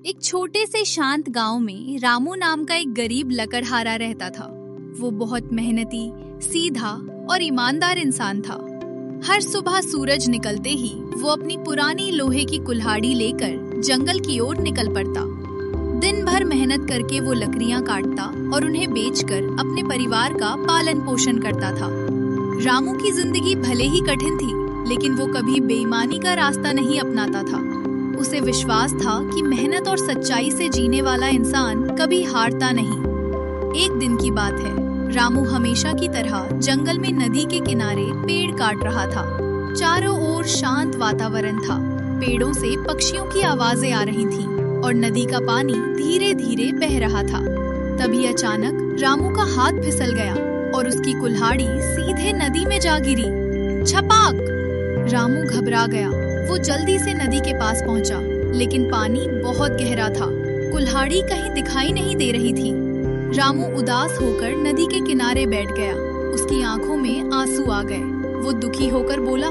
एक छोटे से शांत गांव में रामू नाम का एक गरीब लकड़हारा रहता था। वो बहुत मेहनती, सीधा और ईमानदार इंसान था। हर सुबह सूरज निकलते ही वो अपनी पुरानी लोहे की कुल्हाड़ी लेकर जंगल की ओर निकल पड़ता। दिन भर मेहनत करके वो लकड़ियां काटता और उन्हें बेचकर अपने परिवार का पालन पोषण करता था। रामू की जिंदगी भले ही कठिन थी, लेकिन वो कभी बेईमानी का रास्ता नहीं अपनाता था। उसे विश्वास था कि मेहनत और सच्चाई से जीने वाला इंसान कभी हारता नहीं। एक दिन की बात है, रामू हमेशा की तरह जंगल में नदी के किनारे पेड़ काट रहा था। चारों ओर शांत वातावरण था। पेड़ों से पक्षियों की आवाजें आ रही थीं और नदी का पानी धीरे धीरे बह रहा था। तभी अचानक रामू का हाथ फिसल गया और उसकी कुल्हाड़ी सीधे नदी में जा गिरी। छपाक! रामू घबरा गया। वो जल्दी से नदी के पास पहुंचा, लेकिन पानी बहुत गहरा था। कुल्हाड़ी कहीं दिखाई नहीं दे रही थी। रामू उदास होकर नदी के किनारे बैठ गया। उसकी आंखों में आंसू आ गए। वो दुखी होकर बोला,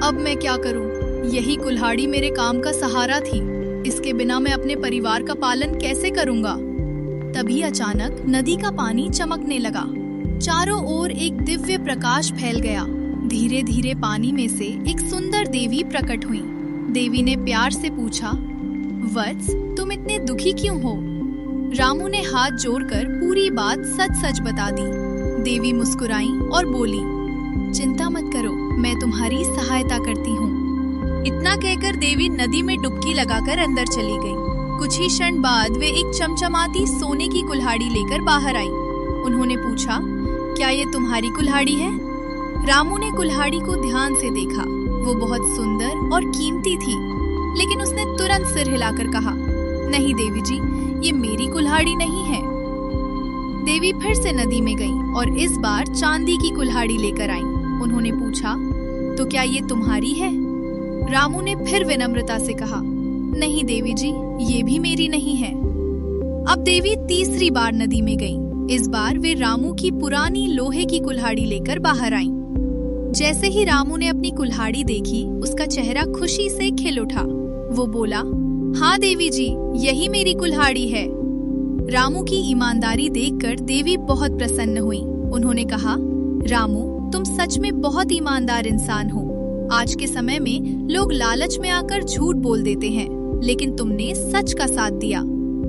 अब मैं क्या करूं? यही कुल्हाड़ी मेरे काम का सहारा थी। इसके बिना मैं अपने परिवार का पालन कैसे करूंगा? तभी अचानक नदी का पानी चमकने लगा। चारों ओर एक दिव्य प्रकाश फैल गया। धीरे धीरे पानी में से एक सुंदर देवी प्रकट हुई। देवी ने प्यार से पूछा, वत्स, तुम इतने दुखी क्यों हो? रामू ने हाथ जोड़कर पूरी बात सच सच बता दी। देवी मुस्कुराई और बोली, चिंता मत करो, मैं तुम्हारी सहायता करती हूँ। इतना कहकर देवी नदी में डुबकी लगाकर अंदर चली गई। कुछ ही क्षण बाद वे एक चमचमाती सोने की कुल्हाड़ी लेकर बाहर आई। उन्होंने पूछा, क्या ये तुम्हारी कुल्हाड़ी है? रामू ने कुल्हाड़ी को ध्यान से देखा। वो बहुत सुंदर और कीमती थी, लेकिन उसने तुरंत सिर हिलाकर कहा, नहीं देवी जी, ये मेरी कुल्हाड़ी नहीं है। देवी फिर से नदी में गई और इस बार चांदी की कुल्हाड़ी लेकर आई। उन्होंने पूछा, तो क्या ये तुम्हारी है? रामू ने फिर विनम्रता से कहा, नहीं देवी जी, ये भी मेरी नहीं है। अब देवी तीसरी बार नदी में गई। इस बार वे रामू की पुरानी लोहे की कुल्हाड़ी लेकर बाहर आईं। जैसे ही रामू ने अपनी कुल्हाड़ी देखी, उसका चेहरा खुशी से खिल उठा। वो बोला, हाँ देवी जी, यही मेरी कुल्हाड़ी है। रामू की ईमानदारी देखकर देवी बहुत प्रसन्न हुई। उन्होंने कहा, रामू, तुम सच में बहुत ईमानदार इंसान हो। आज के समय में लोग लालच में आकर झूठ बोल देते हैं, लेकिन तुमने सच का साथ दिया।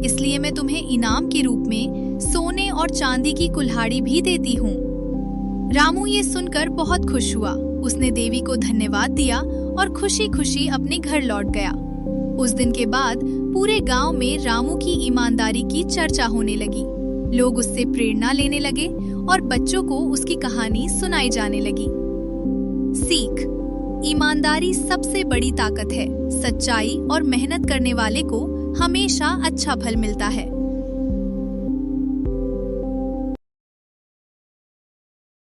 इसलिए मैं तुम्हें इनाम के रूप में सोने और चांदी की कुल्हाड़ी भी देती हूँ। रामू ये सुनकर बहुत खुश हुआ। उसने देवी को धन्यवाद दिया और खुशी खुशी अपने घर लौट गया। उस दिन के बाद पूरे गांव में रामू की ईमानदारी की चर्चा होने लगी। लोग उससे प्रेरणा लेने लगे और बच्चों को उसकी कहानी सुनाई जाने लगी। सीख: ईमानदारी सबसे बड़ी ताकत है। सच्चाई और मेहनत करने वाले को हमेशा अच्छा फल मिलता है।